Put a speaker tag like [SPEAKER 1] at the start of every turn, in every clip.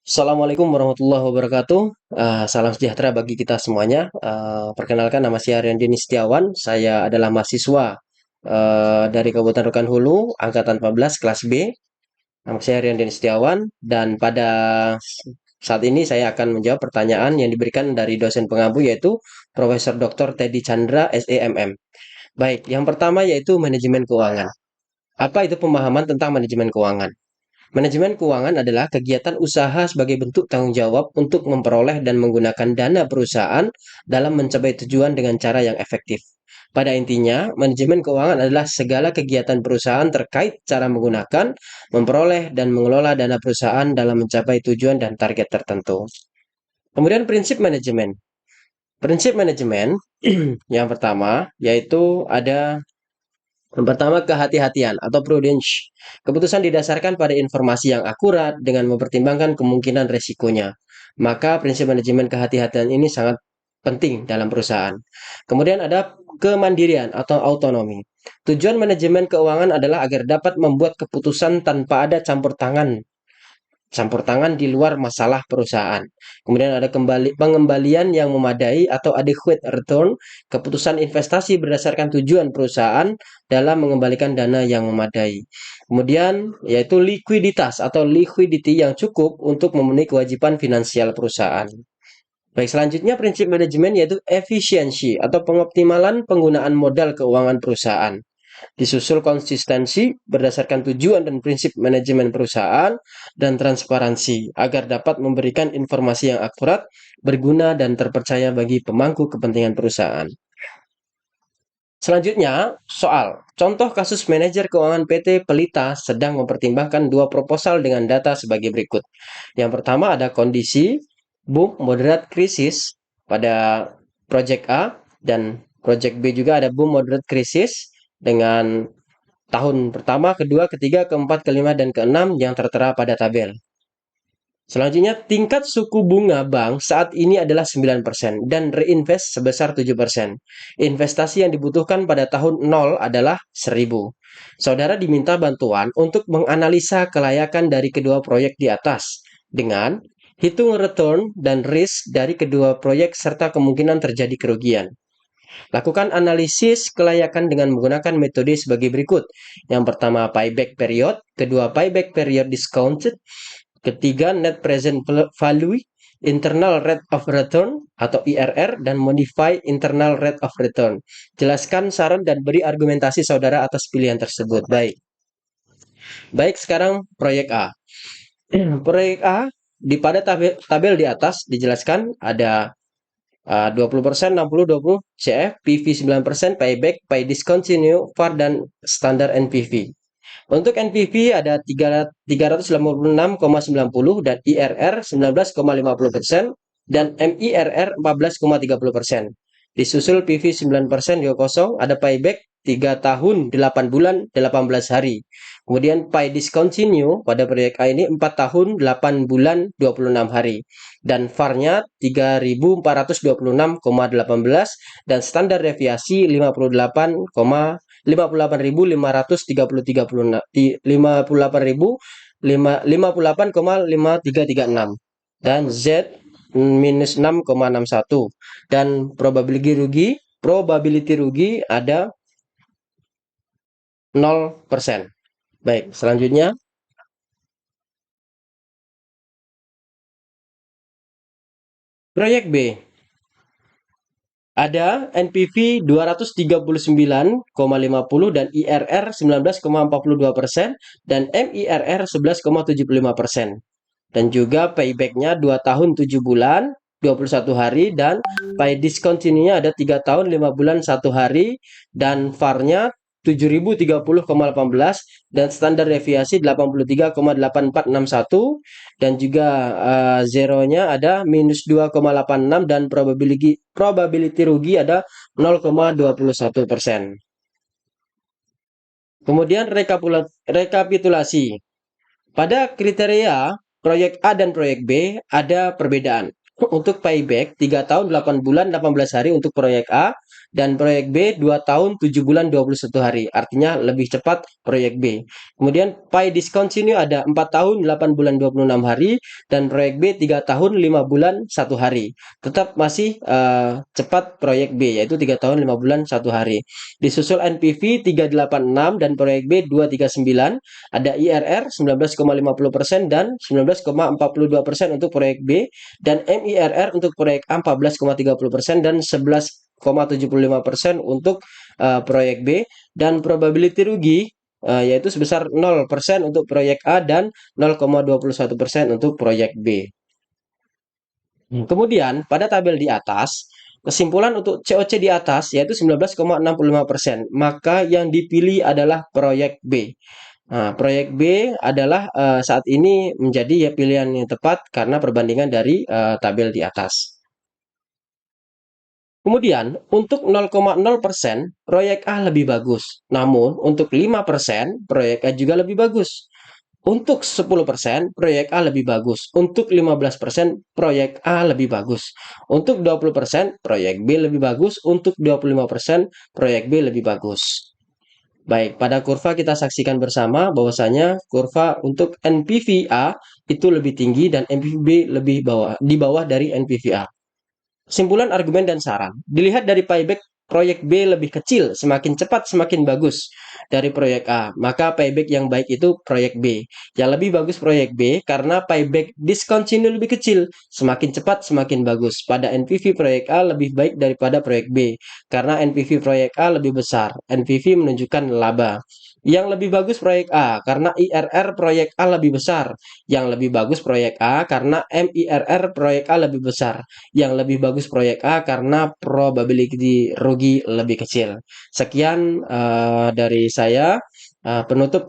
[SPEAKER 1] Assalamualaikum warahmatullahi wabarakatuh. Salam sejahtera bagi kita semuanya. Perkenalkan, nama saya Aryan Setiawan. Saya adalah mahasiswa dari Kabupaten Rokan Hulu, angkatan 14 kelas B. Nama saya Aryan Setiawan dan pada saat ini saya akan menjawab pertanyaan yang diberikan dari dosen pengampu yaitu Profesor Dr. Teddy Chandra SEMM. Baik, yang pertama yaitu manajemen keuangan. Apa itu pemahaman tentang manajemen keuangan? Manajemen keuangan adalah kegiatan usaha sebagai bentuk tanggung jawab untuk memperoleh dan menggunakan dana perusahaan dalam mencapai tujuan dengan cara yang efektif. Pada intinya, manajemen keuangan adalah segala kegiatan perusahaan terkait cara menggunakan, memperoleh, dan mengelola dana perusahaan dalam mencapai tujuan dan target tertentu. Kemudian prinsip manajemen. Prinsip manajemen yang pertama yaitu ada yang pertama, kehati-hatian atau prudence. Keputusan didasarkan pada informasi yang akurat dengan mempertimbangkan kemungkinan resikonya. Maka prinsip manajemen kehati-hatian ini sangat penting dalam perusahaan. Kemudian ada kemandirian atau autonomi. Tujuan manajemen keuangan adalah agar dapat membuat keputusan tanpa ada campur tangan di luar masalah perusahaan. Kemudian ada pengembalian yang memadai atau adequate return, keputusan investasi berdasarkan tujuan perusahaan dalam mengembalikan dana yang memadai. Kemudian yaitu likuiditas atau liquidity yang cukup untuk memenuhi kewajiban finansial perusahaan. Baik, selanjutnya prinsip manajemen yaitu efisiensi atau pengoptimalan penggunaan modal keuangan perusahaan. Disusul konsistensi berdasarkan tujuan dan prinsip manajemen perusahaan dan transparansi agar dapat memberikan informasi yang akurat, berguna, dan terpercaya bagi pemangku kepentingan perusahaan. Selanjutnya, soal contoh kasus manajer keuangan PT Pelita sedang mempertimbangkan dua proposal dengan data sebagai berikut. Yang pertama ada kondisi boom moderate krisis pada project A dan project B juga ada boom moderate krisis dengan tahun pertama, kedua, ketiga, keempat, kelima, dan keenam yang tertera pada tabel. Selanjutnya, tingkat suku bunga bank saat ini adalah 9% dan reinvest sebesar 7%. Investasi yang dibutuhkan pada tahun 0 adalah 1000. Saudara diminta bantuan untuk menganalisa kelayakan dari kedua proyek di atas dengan hitung return dan risk dari kedua proyek serta kemungkinan terjadi kerugian. Lakukan analisis kelayakan dengan menggunakan metode sebagai berikut. Yang pertama payback period, kedua payback period discounted, ketiga net present value, internal rate of return atau IRR, dan modify internal rate of return. Jelaskan saran dan beri argumentasi saudara atas pilihan tersebut. Baik, sekarang proyek A. Proyek A pada tabel di atas dijelaskan ada 20%, 60, 20, CF, PV 9%, payback, pay discontinue, VAR, dan standar NPV. Untuk NPV ada 386,90 dan IRR 19,50% dan MIRR 14,30%. Disusul PV 9% juga kosong, ada payback 3 tahun 8 bulan 18 hari. Kemudian pay discontinue pada proyek A ini 4 tahun 8 bulan 26 hari. Dan VAR-nya 3.426,18 dan standar deviasi 58,5336 dan Z minus 6,61 dan probability rugi ada 0%. Baik, selanjutnya proyek B. Ada NPV 239,50 dan IRR 19,42% dan MIRR 11,75%. Dan juga payback-nya 2 tahun 7 bulan 21 hari dan pay discontinue-nya ada 3 tahun 5 bulan 1 hari dan VAR-nya 7030,18 dan standar deviasi 83,8461 dan juga zero-nya ada minus 2,86 dan probability rugi ada 0,21%. Kemudian rekapitulasi. Pada kriteria proyek A dan proyek B ada perbedaan. untuk payback 3 tahun 8 bulan 18 hari untuk proyek A, dan proyek B 2 tahun 7 bulan 21 hari. Artinya lebih cepat proyek B. Kemudian pay discontinue ada 4 tahun 8 bulan 26 hari, dan proyek B 3 tahun 5 bulan 1 hari. Tetap masih cepat proyek B, yaitu 3 tahun 5 bulan 1 hari. Disusul NPV 386 dan proyek B 239, ada IRR 19,50% dan 19,42% untuk proyek B, dan MIRR untuk proyek A 14,30% dan 11,75% untuk proyek B, dan probability rugi yaitu sebesar 0% untuk proyek A dan 0,21% untuk proyek B. Kemudian pada tabel di atas, kesimpulan untuk COC di atas yaitu 19,65%. Maka yang dipilih adalah proyek B. Nah, proyek B adalah saat ini menjadi ya pilihan yang tepat karena perbandingan dari tabel di atas. Kemudian, untuk 0,0% proyek A lebih bagus. Namun, untuk 5% proyek A juga lebih bagus. Untuk 10% proyek A lebih bagus. Untuk 15% proyek A lebih bagus. Untuk 20% proyek B lebih bagus. Untuk 25% proyek B lebih bagus. Baik, pada kurva kita saksikan bersama bahwasanya kurva untuk NPV A itu lebih tinggi dan NPV B lebih di bawah dari NPV A. Kesimpulan argumen dan saran. Dilihat dari payback, proyek B lebih kecil, semakin cepat semakin bagus dari proyek A. Maka payback yang baik itu proyek B. Yang lebih bagus proyek B karena payback discontinue lebih kecil, semakin cepat semakin bagus. Pada NPV proyek A lebih baik daripada proyek B karena NPV proyek A lebih besar. NPV menunjukkan laba. Yang lebih bagus proyek A karena IRR proyek A lebih besar. Yang lebih bagus proyek A karena MIRR proyek A lebih besar. Yang lebih bagus proyek A karena probability rugi lebih kecil. Sekian dari saya. Penutup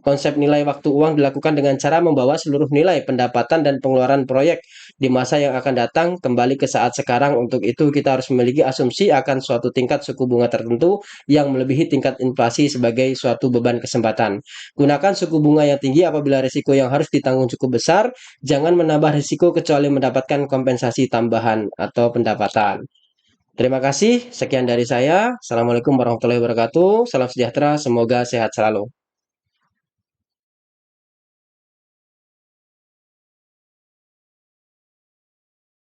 [SPEAKER 1] konsep nilai waktu uang dilakukan dengan cara membawa seluruh nilai pendapatan dan pengeluaran proyek di masa yang akan datang kembali ke saat sekarang. Untuk itu kita harus memiliki asumsi akan suatu tingkat suku bunga tertentu yang melebihi tingkat inflasi sebagai suatu beban kesempatan. Gunakan suku bunga yang tinggi apabila risiko yang harus ditanggung cukup besar. Jangan menambah risiko kecuali mendapatkan kompensasi tambahan atau pendapatan. Terima kasih, sekian dari saya. Assalamualaikum warahmatullahi wabarakatuh. Salam sejahtera, semoga sehat selalu.